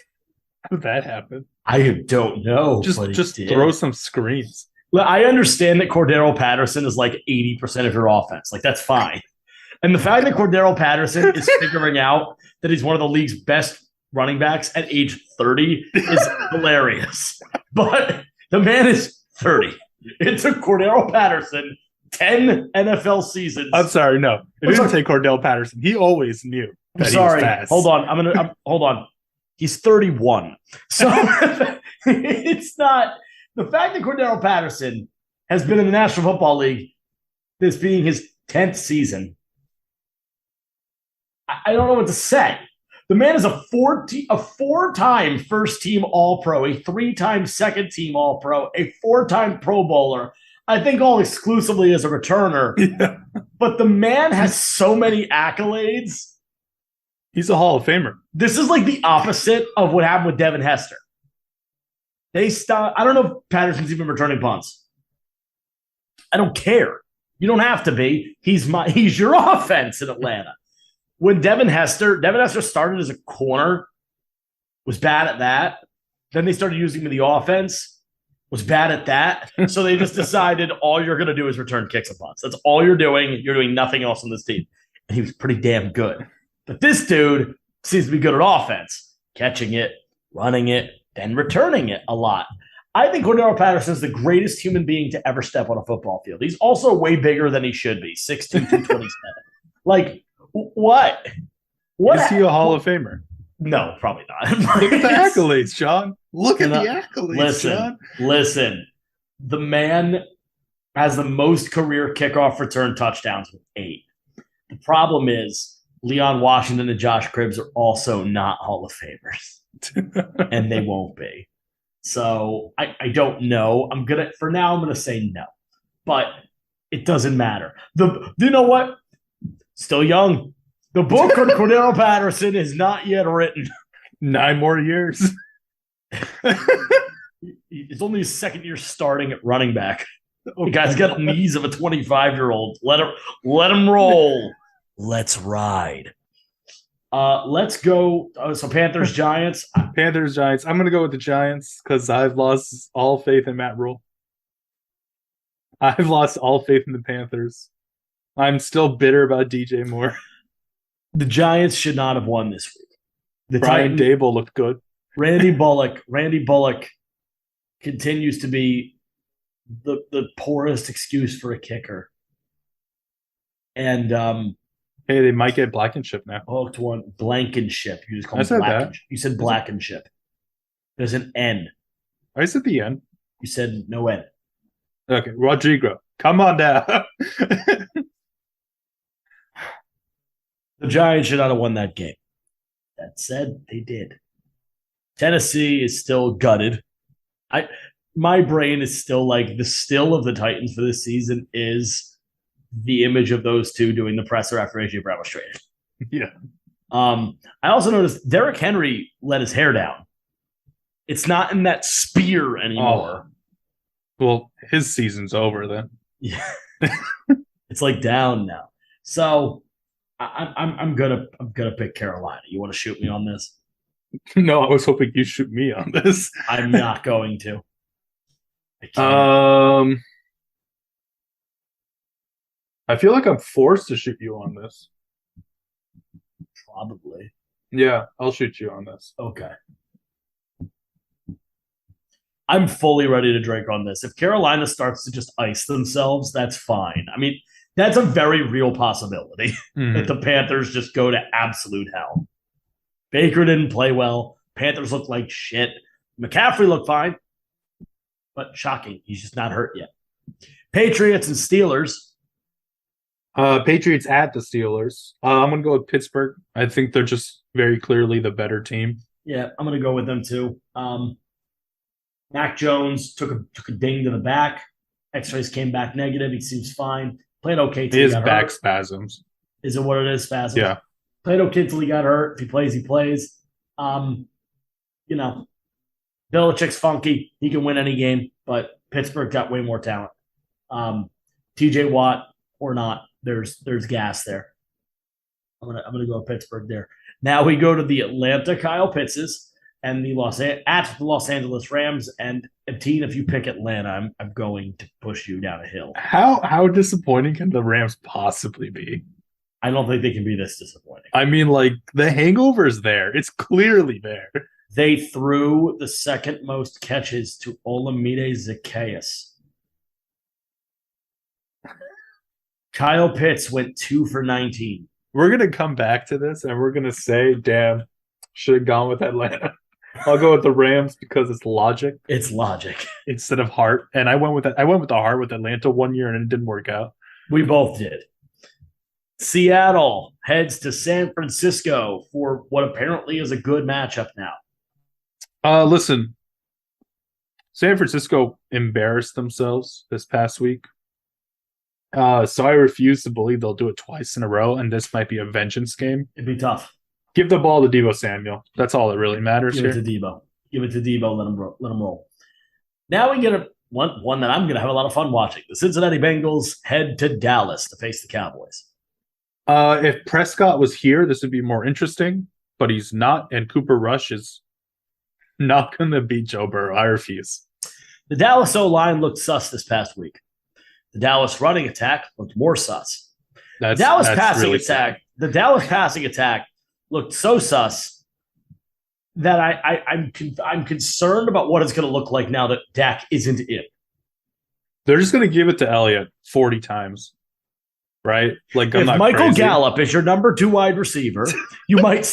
How did that happen? I don't know, but Just he throw did. some screens. Well, I understand that Cordero Patterson is like 80% of your offense. Like, that's fine. And the fact that Cordero Patterson is figuring out that he's one of the league's best running backs at age 30 is hilarious. But the man is 30. It took Cordero Patterson 10 NFL seasons. I'm sorry, no. It didn't take Cordell Patterson. He always knew that he was fast. Hold on. Hold on. He's 31. So it's not the fact that Cordero Patterson has been in the National Football League, this being his 10th season. I don't know what to say. The man is a 4-time first team All-Pro, a 3-time second team All-Pro, a 4-time Pro Bowler. I think all exclusively as a returner. Yeah. But the man has so many accolades. He's a Hall of Famer. This is like the opposite of what happened with Devin Hester. They stop. I don't know if Patterson's even returning punts. I don't care. You don't have to be. He's your offense in Atlanta. When Devin Hester started as a corner, was bad at that. Then they started using him in the offense, was bad at that. So they just decided all you're going to do is return kicks and punts. That's all you're doing. You're doing nothing else on this team. And he was pretty damn good. But this dude seems to be good at offense, catching it, running it, then returning it a lot. I think Cordero Patterson is the greatest human being to ever step on a football field. He's also way bigger than he should be, 6'2", 227. Like, what? Is he a Hall of Famer? No, probably not. Look at the accolades, John. Look at the accolades, John. Listen. The man has the most career kickoff return touchdowns with 8. The problem is Leon Washington and Josh Cribbs are also not Hall of Famers, and they won't be. So I don't know. I'm gonna say no, but it doesn't matter. You know what? Still young. The book on Cordero Patterson is not yet written. 9 more years. It's only his second year starting at running back. The guy's got the knees of a 25-year-old. Let him roll. Let's ride. Let's go. So Panthers, Giants. Panthers, Giants. I'm going to go with the Giants because I've lost all faith in Matt Rule. I've lost all faith in the Panthers. I'm still bitter about DJ Moore. The Giants should not have won this week. Brian Dable looked good. Randy Bullock continues to be the poorest excuse for a kicker. And hey, they might get Blankenship now. Hooked one. Blankenship. You just called said that. You said Blankenship. There's an N. I said the N. You said no N. Okay, Rodrigo. Come on down. The Giants should not have won that game. That said, they did. Tennessee is still gutted. My brain is still like the still of the Titans for this season is the image of those two doing the presser after AJ Brown was traded. Yeah. I also noticed Derrick Henry let his hair down. It's not in that spear anymore. Oh. Well, his season's over then. Yeah. It's like down now. So I'm gonna pick Carolina. You want to shoot me on this? No, I was hoping you shoot me on this. I'm not going to. I feel like I'm forced to shoot you on this. Probably. Yeah, I'll shoot you on this. Okay. I'm fully ready to drink on this. If Carolina starts to just ice themselves, that's fine. I mean, that's a very real possibility that the Panthers just go to absolute hell. Baker didn't play well. Panthers look like shit. McCaffrey looked fine, but shocking. He's just not hurt yet. Patriots and Steelers. Patriots at the Steelers. I'm going to go with Pittsburgh. I think they're just very clearly the better team. Yeah, I'm going to go with them too. Mac Jones took a ding to the back. X-rays came back negative. He seems fine. Played okay till he got back hurt. spasms. Is it what it is? Spasms? Yeah. Played okay till he got hurt. If he plays, he plays. Belichick's funky. He can win any game, but Pittsburgh got way more talent. TJ Watt or not. there's gas there. I'm gonna go with Pittsburgh there. Now we go to the Atlanta Kyle Pittses and the Los Angeles Rams. And Teen, if you pick Atlanta, I'm going to push you down a hill. How disappointing can the Rams possibly be? I don't think they can be this disappointing. I mean, like, the hangover's there. It's clearly there. They threw the second most catches to Olamide Zacchaeus. Kyle Pitts went 2 for 19. We're going to come back to this and we're going to say, damn, should have gone with Atlanta. I'll go with the Rams because it's logic. It's logic. Instead of heart. And I went with the heart with Atlanta one year and it didn't work out. We both did. Seattle heads to San Francisco for what apparently is a good matchup now. Listen, San Francisco embarrassed themselves this past week. So I refuse to believe they'll do it twice in a row, and this might be a vengeance game. It'd be tough. Give the ball to Deebo Samuel. That's all that really matters Give here. it to Deebo. Give it to Deebo. Let him roll. Now we get one that I'm going to have a lot of fun watching. The Cincinnati Bengals head to Dallas to face the Cowboys. If Prescott was here, this would be more interesting, but he's not, and Cooper Rush is not going to beat Joe Burrow. I refuse. The Dallas O-line looked sus this past week. The Dallas running attack looked more sus. The Dallas passing attack looked so sus that I'm concerned about what it's going to look like now that Dak isn't in. They're just going to give it to Elliott 40 times, right? Like, if Michael Gallup is your number 2 wide receiver, you might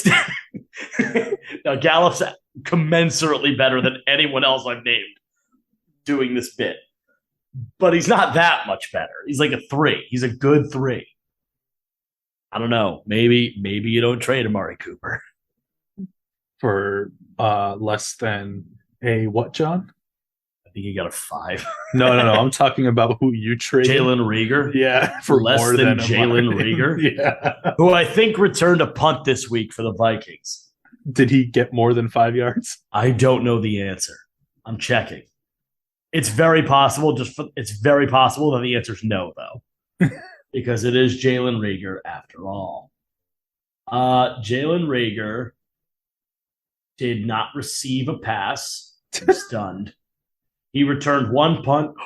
now Gallup's commensurately better than anyone else I've named doing this bit. But he's not that much better. He's like a 3. He's a good 3. I don't know. Maybe you don't trade Amari Cooper for less than a what, John? I think he got a 5. No. I'm talking about who you traded. Jalen Reagor. Yeah, for less more than Jalen Reagor. Yeah, who I think returned a punt this week for the Vikings. Did he get more than 5 yards? I don't know the answer. I'm checking. It's very possible. It's very possible that the answer is no, though, because it is Jalen Reagor after all. Jalen Reagor did not receive a pass. I'm stunned. He returned 1 punt,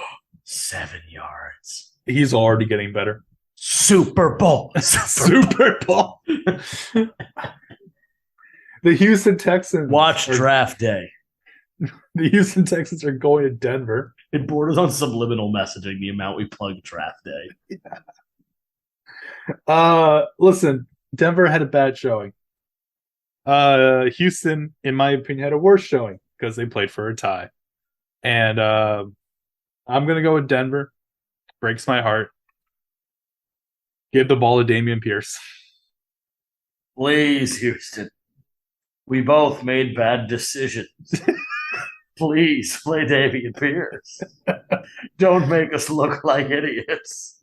7 yards. He's already getting better. Super Bowl. Super Bowl. The Houston Texans. Watch draft day. The Houston Texans are going to Denver. It borders on subliminal messaging, the amount we plug draft day. Listen, Denver had a bad showing. Houston, in my opinion, had a worse showing because they played for a tie. And I'm going to go with Denver. Breaks my heart. Give the ball to Dameon Pierce. Please, Houston. We both made bad decisions. Please play Dameon Pierce. Don't make us look like idiots.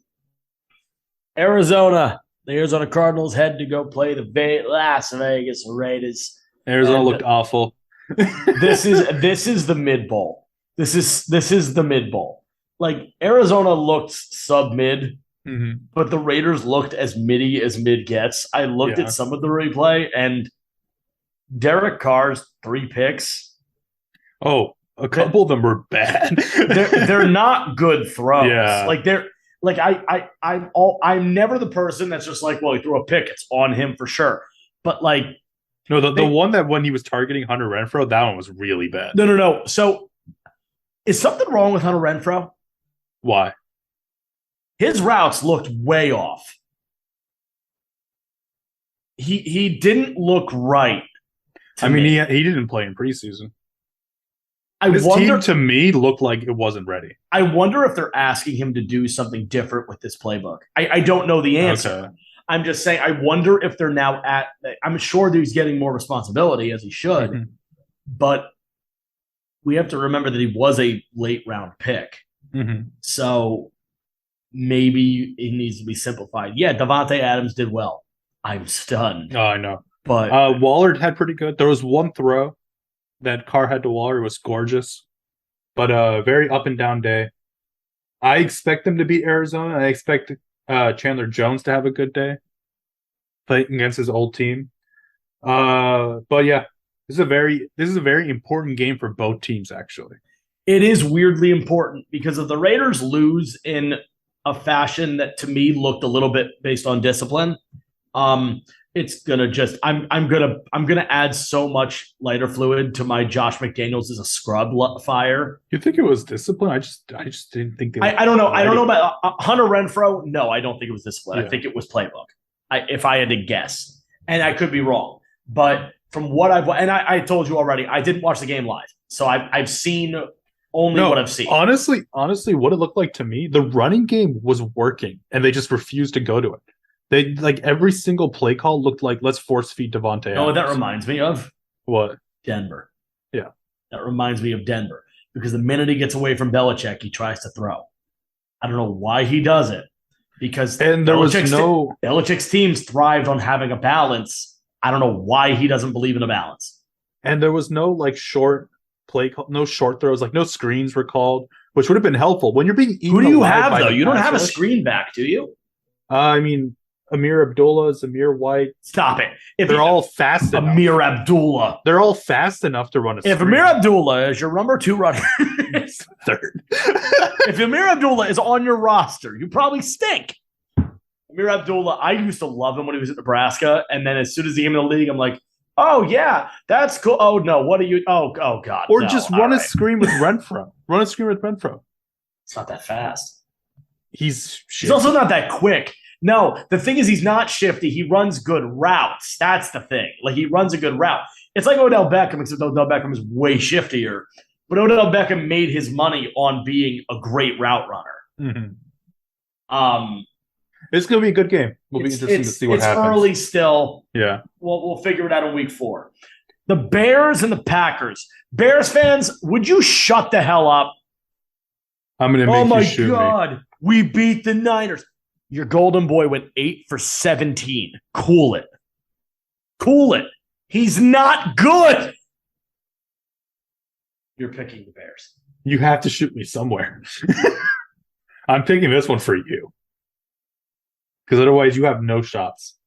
Arizona. The Arizona Cardinals head to go play the Las Vegas Raiders. Arizona looked awful. This is the mid bowl. This is the mid bowl. Like, Arizona looked sub mid, but the Raiders looked as middy as mid gets. I looked at some of the replay, and Derek Carr's 3 picks. Oh, a couple of them were bad. they're not good throws. Yeah. Like, they're like I'm never the person that's just like, well, he threw a pick, it's on him for sure. But like, no, the one that when he was targeting Hunter Renfrow, that one was really bad. No. So is something wrong with Hunter Renfrow? Why? His routes looked way off. He didn't look right. I mean, he didn't play in preseason. His team, to me, looked like it wasn't ready. I wonder if they're asking him to do something different with this playbook. I don't know the answer. Okay. I'm just saying, I wonder if they're now I'm sure that he's getting more responsibility, as he should, but we have to remember that he was a late round pick. So maybe it needs to be simplified. Yeah, Davante Adams did well. I'm stunned. Oh, I know. But Waller had pretty good. There was one throw that Carr had to Waller. It was gorgeous, but a very up and down day. I expect them to beat Arizona. I expect Chandler Jones to have a good day playing against his old team. But yeah, this is a very important game for both teams actually. It is weirdly important because if the Raiders lose in a fashion that to me looked a little bit based on discipline, it's gonna just I'm gonna add so much lighter fluid to my Josh McDaniels is a scrub fire. You think it was discipline? I just didn't think. I don't know. I don't know about Hunter Renfro. No, I don't think it was discipline. Yeah. I think it was playbook. If I had to guess, and I could be wrong, but from what I told you already, I didn't watch the game live, so I've seen only what I've seen. Honestly, what it looked like to me, the running game was working, and they just refused to go to it. They like every single play call looked like let's force feed Devontae. Oh, that reminds me of what? Denver. Yeah, that reminds me of Denver because the minute he gets away from Belichick, he tries to throw. I don't know why he does it because and there was no Belichick's teams thrived on having a balance. I don't know why he doesn't believe in a balance. And there was no like short play call, no short throws, like no screens were called, which would have been helpful when you're being eaten. Who do you have though? The You don't pass have a rush. screen back, do you? I mean, Amir Abdullah, Zamir White. Stop it. If They're all fast enough. Amir Abdullah. They're all fast enough to run a If screen. Amir Abdullah is your number 2 runner, Third. if Amir Abdullah is on your roster, you probably stink. Amir Abdullah, I used to love him when he was at Nebraska, and then as soon as he came in the league, I'm like, oh yeah, that's cool. Oh no, what are you? Oh god. Or no. just All run a right. screen with Renfro. Run a screen with Renfro. It's not that fast. He's also not that quick. No, the thing is, he's not shifty. He runs good routes. That's the thing. Like he runs a good route. It's like Odell Beckham, except Odell Beckham is way shiftier. But Odell Beckham made his money on being a great route runner. Mm-hmm. It's going to be a good game. Will be interesting to see what happens. It's early still. Yeah. We'll figure it out in week 4. The Bears and the Packers. Bears fans, would you shut the hell up? I'm going to make you shoot me. Oh, my God. We beat the Niners. Your golden boy went 8 for 17. Cool it. Cool it. He's not good. You're picking the Bears. You have to shoot me somewhere. I'm picking this one for you. Because otherwise you have no shots.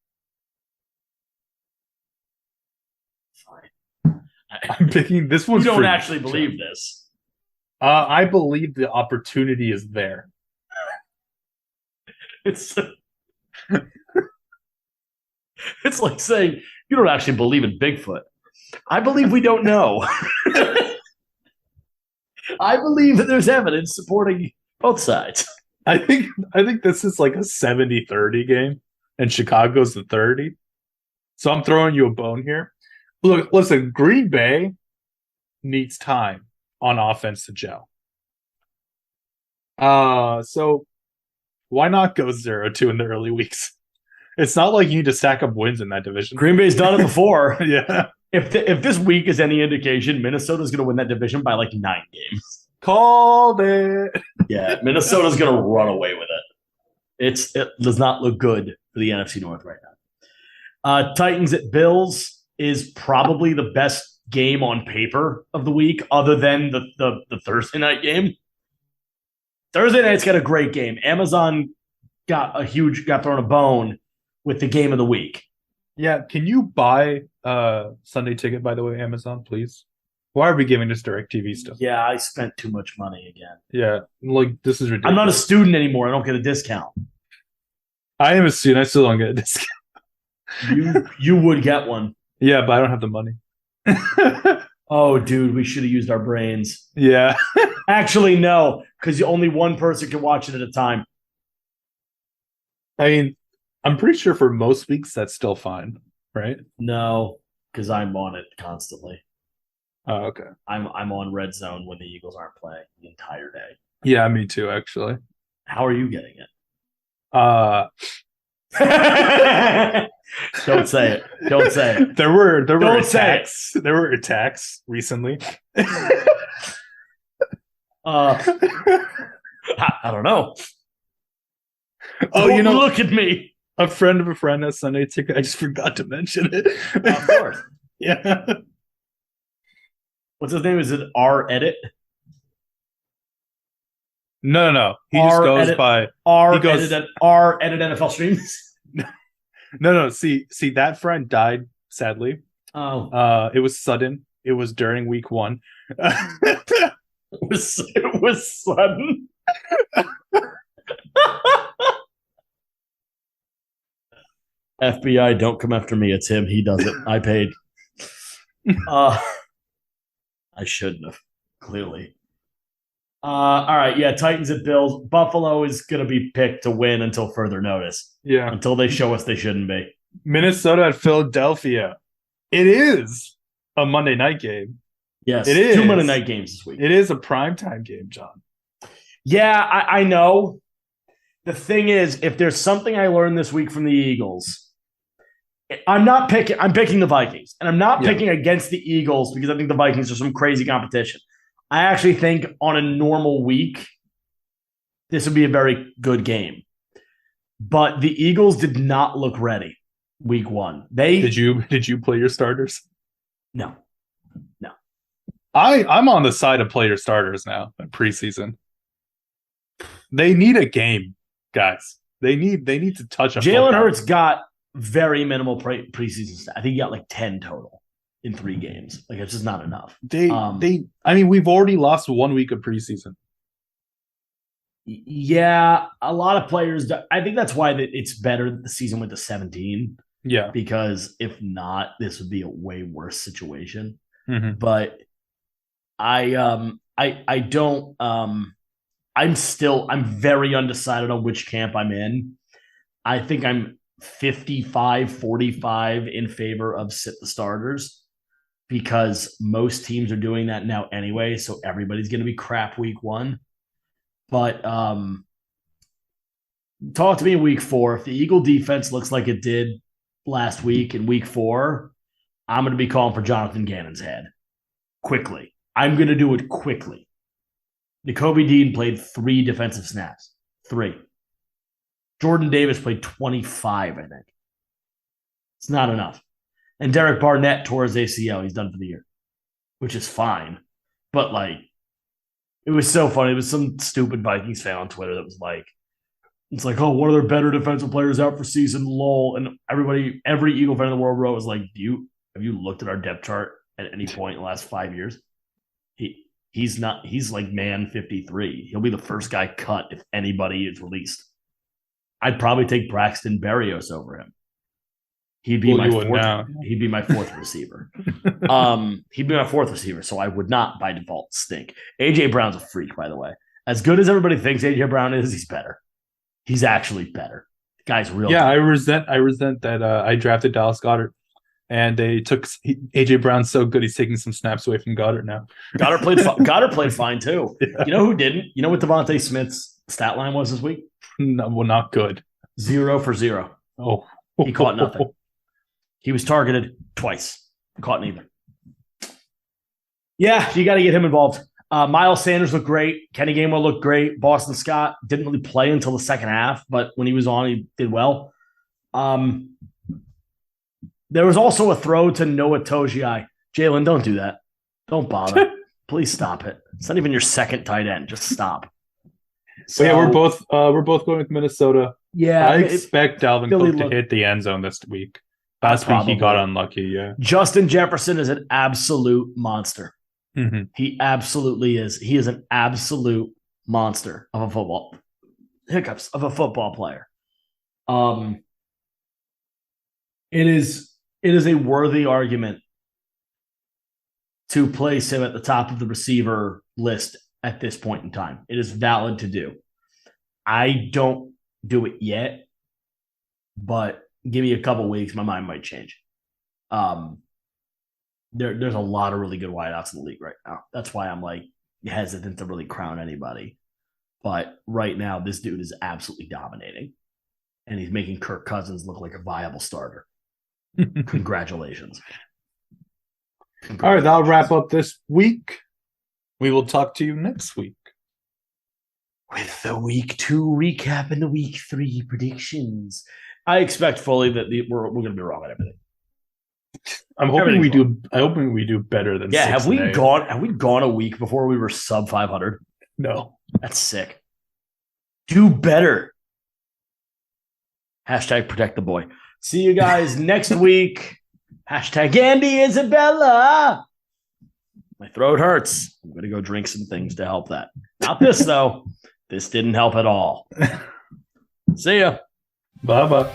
Fine. I'm picking this one. You don't actually believe this. I believe the opportunity is there. It's like saying you don't actually believe in Bigfoot. I believe we don't know. I believe that there's evidence supporting both sides. I think this is like a 70-30 game, and Chicago's the 30. So I'm throwing you a bone here. Look, listen, Green Bay needs time on offense to gel. So why not go 0-2 in the early weeks? It's not like you need to stack up wins in that division. Green Bay's done it before. Yeah. If this week is any indication, Minnesota's going to win that division by like 9 games. Called it. Yeah, Minnesota's going to run away with it. It does not look good for the NFC North right now. Titans at Bills is probably the best game on paper of the week, other than the Thursday night game. Thursday night's got a great game. Amazon got thrown a bone with the game of the week. Yeah, can you buy Sunday ticket, by the way, Amazon, please? Why are we giving this DirecTV stuff? Yeah, I spent too much money again. Yeah, like this is ridiculous. I'm not a student anymore. I don't get a discount. I am a student. I still don't get a discount. You would get one. Yeah, but I don't have the money. Oh, dude, we should have used our brains. Yeah. Actually, no, because only one person can watch it at a time. I mean, I'm pretty sure for most weeks that's still fine, right? No, because I'm on it constantly. Oh, okay. I'm on red zone when the Eagles aren't playing the entire day. Yeah, me too, actually. How are you getting it? Don't say it. Don't say it. There were Don't say attacks. There were attacks recently. I don't know. Oh, Don't look at me. A friend of a friend has Sunday ticket. I just forgot to mention it. Of course. Yeah. What's his name? Is it R Edit? No. He just goes by our edit NFL streams. No. See, that friend died sadly. Oh, It was sudden. It was during week 1. it was sudden. FBI, don't come after me. It's him. He does it. I paid. I shouldn't have. Clearly. All right. Yeah. Titans at Bills. Buffalo is going to be picked to win until further notice. Yeah. Until they show us they shouldn't be. Minnesota at Philadelphia. It is a Monday night game. Yes. It is. 2 Monday night games this week. It is a primetime game, John. Yeah, I know. The thing is, if there's something I learned this week from the Eagles, I'm picking the Vikings. And I'm not picking against the Eagles because I think the Vikings are some crazy competition. I actually think on a normal week, this would be a very good game. But the Eagles did not look ready week 1. Did you play your starters? No. I'm on the side of play your starters now in preseason. They need a game, guys. They need to touch a Jalen Hurts got very minimal preseason stats. I think he got like 10 total in 3 games. Like, it's just not enough. I mean, we've already lost 1 week of preseason. Yeah, a lot of players. I think that's why it's better that the season went to 17. Yeah, because if not, this would be a way worse situation. Mm-hmm. But I don't. I'm very undecided on which camp I'm in. I think I'm 55-45 in favor of sit the starters because most teams are doing that now anyway. So everybody's going to be crap week 1. But talk to me in week 4. If the Eagle defense looks like it did last week in week 4, I'm going to be calling for Jonathan Gannon's head quickly. I'm going to do it quickly. Nakobe Dean played 3 defensive snaps. 3. Jordan Davis played 25, I think. It's not enough. And Derek Barnett tore his ACL. He's done for the year, which is fine. But, like, it was so funny. It was some stupid Vikings fan on Twitter that was like, it's like, oh, one of their better defensive players out for season, lol. And every Eagle fan in the world wrote was like, have you looked at our depth chart at any point in the last 5 years? He's like man 53. He'll be the first guy cut if anybody is released. I'd probably take Braxton Berrios over him. He'd be my 4th receiver. He'd be my 4th receiver, so I would not by default stink. AJ Brown's a freak, by the way. As good as everybody thinks AJ Brown is, he's better. He's actually better. The guy's real. Yeah, good. I resent that I drafted Dallas Goedert. And they took AJ Brown's so good he's taking some snaps away from Goddard now. Goddard played fine too. Yeah. You know who didn't? You know what Devontae Smith's stat line was this week? No, well, not good. 0 for 0. Oh, he caught nothing. He was targeted twice. Caught neither. Yeah, you got to get him involved. Miles Sanders looked great. Kenny Gainwell looked great. Boston Scott didn't really play until the second half, but when he was on, he did well. There was also a throw to Noah Togiai. Jalen, don't do that. Don't bother. Please stop it. It's not even your second tight end. Just stop. So yeah, we're both going with Minnesota. Yeah, I expect Dalvin Cook to hit the end zone this week. Last week he got unlucky. Yeah, Justin Jefferson is an absolute monster. Mm-hmm. He absolutely is. He is an absolute monster of a football player. It is a worthy argument to place him at the top of the receiver list at this point in time. It is valid to do. I don't do it yet, but give me a couple weeks, my mind might change. There's a lot of really good wideouts in the league right now. That's why I'm like hesitant to really crown anybody. But right now, this dude is absolutely dominating, and he's making Kirk Cousins look like a viable starter. Congratulations. All right, that'll wrap up this week. We will talk to you next week with the week 2 recap and the week 3 predictions. I expect fully that we're going to be wrong on everything. I'm hoping we do. I hoping we do better than. Yeah, have we gone a week before we were sub 500? No, that's sick. Do better. Hashtag protect the boy. See you guys next week. Hashtag Andy Isabella. My throat hurts. I'm going to go drink some things to help that. Not this, though. This didn't help at all. See ya. Bye-bye.